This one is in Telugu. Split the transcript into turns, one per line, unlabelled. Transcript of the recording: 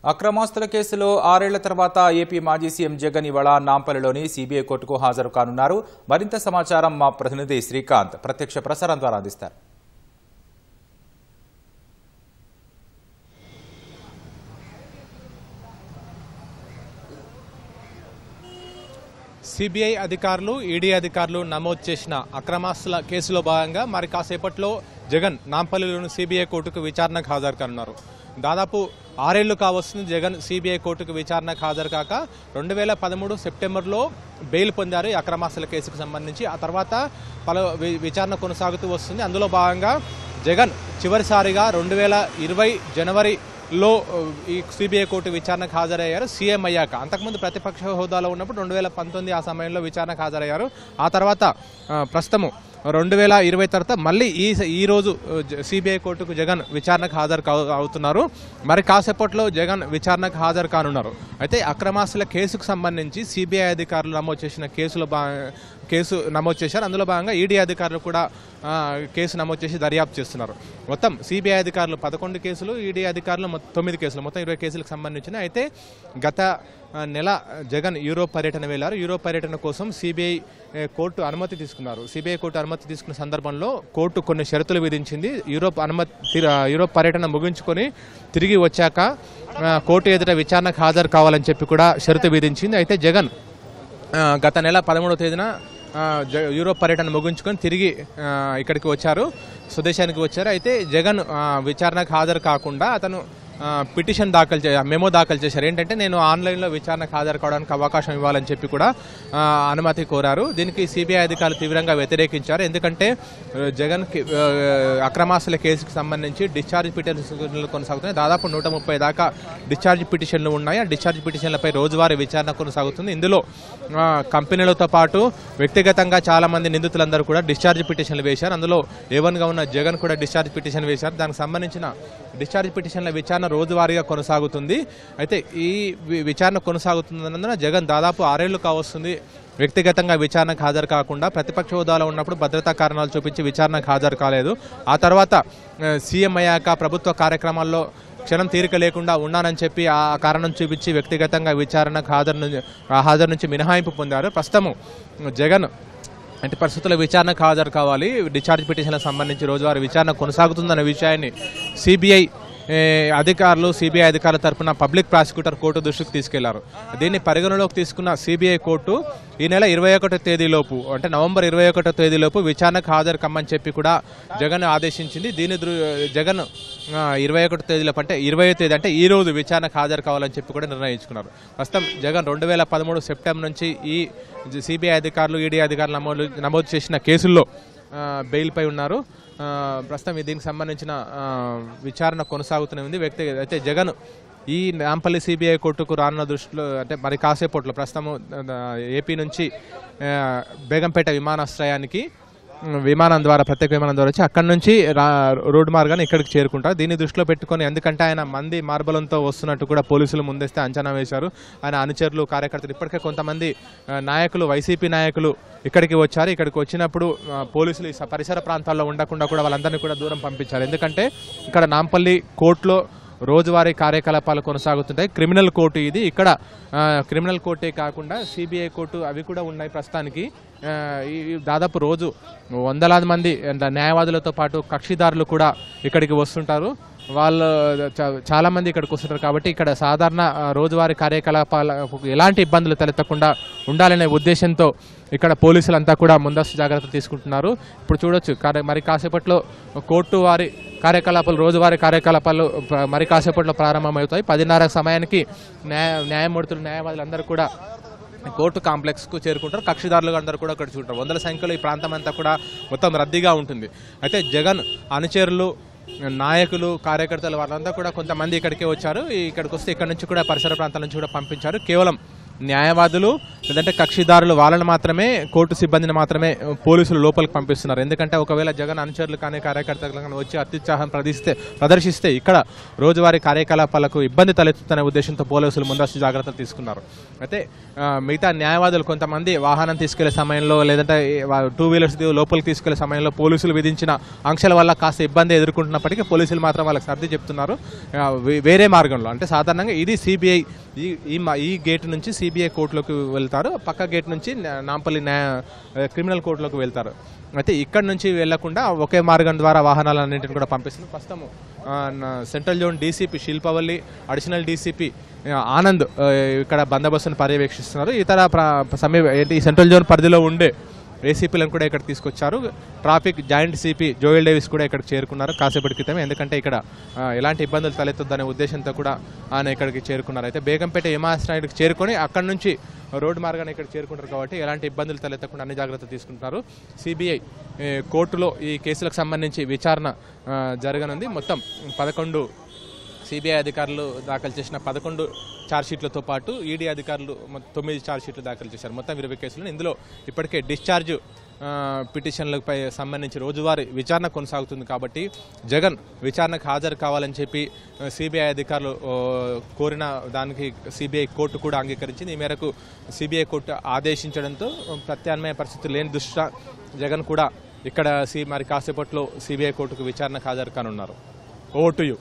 అక్రమాస్తుల కేసులో 6 ఏళ్ల తర్వాత ఏపీ మాజీ సీఎం జగన్ ఇవాళ నాంపల్లిలోని సీబీఐ కోర్టుకు హాజరు కానున్నారు. మరింత సమాచారం మా ప్రతినిధి శ్రీకాంత్ ప్రత్యక్ష ప్రసారం ద్వారా అందిస్తారు.
సిబిఐ అధికారులు ఈడీ అధికారులు నమోదు చేసిన అక్రమాస్తుల కేసులో భాగంగా మరి కాసేపట్లో జగన్ నాంపల్లిలోని సిబిఐ కోర్టుకు విచారణకు హాజరు కానున్నారు. దాదాపు 6 ఏళ్లు కావస్తుంది జగన్ సిబిఐ కోర్టుకు విచారణకు హాజరు కాక 2013 సెప్టెంబర్లో బెయిల్ పొందారు ఈ అక్రమాస్తుల కేసుకు సంబంధించి. ఆ తర్వాత విచారణ కొనసాగుతూ వస్తుంది. అందులో భాగంగా జగన్ చివరిసారిగా 2020 జనవరిలో ఈ సిబిఐ కోర్టు విచారణకు హాజరయ్యారు సీఎం అయ్యాక. అంతకుముందు ప్రతిపక్ష హోదాలో ఉన్నప్పుడు 2019 ఆ సమయంలో విచారణకు హాజరయ్యారు. ఆ తర్వాత ప్రస్తుతము 2020 తర్వాత మళ్ళీ ఈ రోజు సిబిఐ కోర్టుకు జగన్ విచారణకు హాజరు అవుతున్నారు. మరి కాసేపట్లో జగన్ విచారణకు హాజరు కానున్నారు. అయితే అక్రమాస్తుల కేసుకు సంబంధించి సిబిఐ అధికారులు నమోదు చేసిన కేసు నమోదు చేశారు. అందులో భాగంగా ఈడీ అధికారులు కూడా కేసు నమోదు చేసి దర్యాప్తు చేస్తున్నారు. మొత్తం సిబిఐ అధికారులు 11 కేసులు, ఈడీ అధికారులు 9 కేసులు, మొత్తం 20 కేసులకు సంబంధించిన. అయితే గత నెల జగన్ యూరోప్ పర్యటన వెళ్లారు. యూరోప్ పర్యటన కోసం సిబిఐ కోర్టు అనుమతి తీసుకున్నారు. సిబిఐ కోర్టు అనుమతి తీసుకున్న సందర్భంలో కోర్టు కొన్ని షరతులు విధించింది. యూరోప్ పర్యటన ముగించుకొని తిరిగి వచ్చాక కోర్టు ఎదుట విచారణకు హాజరు కావాలని చెప్పి కూడా షరతు విధించింది. అయితే జగన్ గత నెల 13వ తేదీన యూరోప్ పర్యటన ముగించుకొని తిరిగి ఇక్కడికి వచ్చారు, స్వదేశానికి వచ్చారు. అయితే జగన్ విచారణకు హాజరు కాకుండా అతను పిటిషన్ మెమో దాఖలు చేశారు. ఏంటంటే నేను ఆన్లైన్లో విచారణకు హాజరు కావడానికి అవకాశం ఇవ్వాలని చెప్పి కూడా అనుమతి కోరారు. దీనికి సిబిఐ అధికారులు తీవ్రంగా వ్యతిరేకించారు. ఎందుకంటే జగన్కి అక్రమాస్తుల కేసుకు సంబంధించి డిశ్చార్జ్ పిటిషన్లు కొనసాగుతున్నాయి. దాదాపు 130 దాకా డిశ్చార్జ్ పిటిషన్లు ఉన్నాయి. ఆ డిశ్చార్జ్ పిటిషన్లపై రోజువారీ విచారణ కొనసాగుతుంది. ఇందులో కంపెనీలతో పాటు వ్యక్తిగతంగా చాలా మంది నిందితులందరూ కూడా డిశ్చార్జ్ పిటిషన్లు వేశారు. అందులో ఏవన్గా ఉన్న జగన్ కూడా డిశ్చార్జ్ పిటిషన్ వేశారు. దానికి సంబంధించిన డిశ్చార్జ్ పిటిషన్ల విచారణ రోజువారీగా కొనసాగుతుంది. అయితే ఈ విచారణ కొనసాగుతున్నందున జగన్ దాదాపు 6 ఏళ్లు కావస్తుంది వ్యక్తిగతంగా విచారణకు హాజరు కాకుండా. ప్రతిపక్ష హోదాలో ఉన్నప్పుడు భద్రతా కారణాలు చూపించి విచారణకు హాజరు కాలేదు. ఆ తర్వాత సీఎం అయ్యాక ప్రభుత్వ కార్యక్రమాల్లో క్షణం తీరిక లేకుండా ఉన్నానని చెప్పి ఆ కారణం చూపించి వ్యక్తిగతంగా విచారణకు హాజరు నుంచి మినహాయింపు పొందారు. ప్రస్తుతం జగన్ అంటే పరిస్థితుల విచారణకు హాజరు కావాలి. డిశ్చార్జ్ పిటిషన్లకు సంబంధించి రోజువారీ విచారణ కొనసాగుతుందన్న విషయాన్ని సిబిఐ అధికారుల తరఫున పబ్లిక్ ప్రాసిక్యూటర్ కోర్టు దృష్టికి తీసుకెళ్లారు. దీన్ని పరిగణలోకి తీసుకున్న సిబిఐ కోర్టు ఈ నెల 21వ తేదీలోపు అంటే నవంబర్ 21వ తేదీలోపు విచారణకు హాజరు కమ్మని చెప్పి కూడా జగన్ ఆదేశించింది. జగన్ 21వ తేదీలోపు అంటే 20వ తేదీ అంటే ఈ రోజు విచారణకు హాజరు కావాలని చెప్పి కూడా నిర్ణయించుకున్నారు. ప్రస్తుతం జగన్ 2013 సెప్టెంబర్ నుంచి ఈ సిబిఐ అధికారులు ఈడీ అధికారులు నమోదు చేసిన కేసుల్లో బెయిల్పై ఉన్నారు. ప్రస్తుతం దీనికి సంబంధించిన విచారణ కొనసాగుతూనే ఉంది. అయితే జగన్ ఈ నాంపల్లి సిబిఐ కోర్టుకు రానున్న దృష్టిలో అంటే మరి కాసేపట్లో ప్రస్తుతం ఏపీ నుంచి బేగంపేట విమానాశ్రయానికి ప్రత్యేక విమానం ద్వారా వచ్చి అక్కడి నుంచి రోడ్డు మార్గాన్ని ఇక్కడికి చేరుకుంటారు. దీన్ని దృష్టిలో పెట్టుకొని ఎందుకంటే ఆయన మంది మార్బలంతో వస్తున్నట్టు కూడా పోలీసులు ముందస్తే అంచనా వేశారు. ఆయన అనుచరులు కార్యకర్తలు ఇప్పటికే కొంతమంది నాయకులు వైసీపీ నాయకులు ఇక్కడికి వచ్చారు. ఇక్కడికి వచ్చినప్పుడు పోలీసులు పరిసర ప్రాంతాల్లో ఉండకుండా కూడా వాళ్ళందరినీ కూడా దూరం పంపించారు. ఎందుకంటే ఇక్కడ నాంపల్లి కోర్టులో రోజువారీ కార్యకలాపాలు కొనసాగుతుంటాయి. క్రిమినల్ కోర్టు ఇది. ఇక్కడ క్రిమినల్ కోర్టే కాకుండా సిబిఐ కోర్టు అవి కూడా ఉన్నాయి. ప్రస్తుతానికి దాదాపు రోజు వందలాది మంది న్యాయవాదులతో పాటు కక్షిదారులు కూడా ఇక్కడికి వస్తుంటారు. వాళ్ళు చాలా మంది ఇక్కడికి వస్తుంటారు. కాబట్టి ఇక్కడ సాధారణ రోజువారీ కార్యకలాపాలకు ఎలాంటి ఇబ్బందులు తలెత్తకుండా ఉండాలనే ఉద్దేశంతో ఇక్కడ పోలీసులంతా కూడా ముందస్తు జాగ్రత్తలు తీసుకుంటున్నారు. ఇప్పుడు చూడొచ్చు మరి కాసేపట్లో కోర్టు వారి రోజువారీ కార్యకలాపాలు మరి కాసేపట్లో ప్రారంభమవుతాయి. 10:30 సమయానికి న్యాయవాదులందరూ కూడా కోర్టు కాంప్లెక్స్కు చేరుకుంటారు. కక్షిదారులు అందరూ కూడా ఇక్కడ చూంటారు. వందల సంఖ్యలో ఈ ప్రాంతం అంతా కూడా మొత్తం రద్దీగా ఉంటుంది. అయితే జగన్ అనుచరులు నాయకులు కార్యకర్తలు వాళ్ళంతా కూడా కొంతమంది ఇక్కడికే వచ్చారు. ఇక్కడికి వస్తే ఇక్కడ నుంచి కూడా పరిసర ప్రాంతాల నుంచి కూడా పంపించారు. కేవలం న్యాయవాదులు లేదంటే కక్షిదారులు వాళ్ళని మాత్రమే, కోర్టు సిబ్బందిని మాత్రమే పోలీసులు లోపలికి పంపిస్తున్నారు. ఎందుకంటే ఒకవేళ జగన్ అనుచరులు కానీ కార్యకర్తలు కానీ వచ్చి అత్యుత్సాహం ప్రదర్శిస్తే ఇక్కడ రోజువారీ కార్యకలాపాలకు ఇబ్బంది తలెత్తుతున్న ఉద్దేశంతో పోలీసులు ముందస్తు జాగ్రత్తలు తీసుకున్నారు. అయితే మిగతా న్యాయవాదులు కొంతమంది వాహనం తీసుకెళ్లే సమయంలో లేదంటే 2 వీలర్స్ లోపలికి తీసుకెళ్లే సమయంలో పోలీసులు విధించిన ఆంక్షల వల్ల కాస్త ఇబ్బంది ఎదుర్కొంటున్నప్పటికీ పోలీసులు మాత్రం వాళ్ళకి సర్ది చెప్తున్నారు. వేరే మార్గంలో అంటే సాధారణంగా ఇది సిబిఐ ఈ గేట్ నుంచి సిబిఐ కోర్టులోకి వెళ్తారు, పక్క గేట్ నుంచి నాంపల్లి క్రిమినల్ కోర్టులోకి వెళ్తారు. అయితే ఇక్కడ నుంచి వెళ్లకుండా ఒకే మార్గం ద్వారా వాహనాలన్నింటిని కూడా పంపిస్తున్నారు. ప్రస్తుతం central zone DCP Shilpavalli, additional DCP Anand ఇక్కడ బందోబస్తును పర్యవేక్షిస్తున్నారు. ఇతర ఈ సెంట్రల్ జోన్ పరిధిలో ఉండే ఏసీపీలను కూడా ఇక్కడ తీసుకొచ్చారు. Traffic joint CP Joel Davis కూడా ఇక్కడికి చేరుకున్నారు కాసేపటి క్రితమే. ఎందుకంటే ఇక్కడ ఎలాంటి ఇబ్బందులు తలెత్తొద్దనే ఉద్దేశంతో కూడా ఆయన ఇక్కడికి చేరుకున్నారు. అయితే బేగంపేట విమానాశ్రయానికి చేరుకొని అక్కడి నుంచి రోడ్డు మార్గాన్ని ఇక్కడ చేరుకుంటారు కాబట్టి ఎలాంటి ఇబ్బందులు తలెత్తకుండా అన్ని జాగ్రత్తలు తీసుకుంటున్నారు. సిబిఐ కోర్టులో ఈ కేసులకు సంబంధించి విచారణ జరగనుంది. మొత్తం 11 సిబిఐ అధికారులు దాఖలు చేసిన 11 ఛార్జ్షీట్లతో పాటు ఈడీ అధికారులు 9 ఛార్జ్షీట్లు దాఖలు చేశారు. మొత్తం 20 కేసులు. ఇందులో ఇప్పటికే డిశ్చార్జ్ పిటిషన్లపై సంబంధించి రోజువారీ విచారణ కొనసాగుతుంది కాబట్టి జగన్ విచారణకు హాజరు కావాలని చెప్పి సిబిఐ అధికారులు కోరిన దానికి సిబిఐ కోర్టు కూడా అంగీకరించింది. ఈ మేరకు సిబిఐ కోర్టు ఆదేశించడంతో ప్రత్యామ్నాయ పరిస్థితులు లేని దృష్ట్యా జగన్ కూడా ఇక్కడ మరి కాసేపట్లో సిబిఐ కోర్టుకు విచారణకు హాజరు కానున్నారు. Over to you.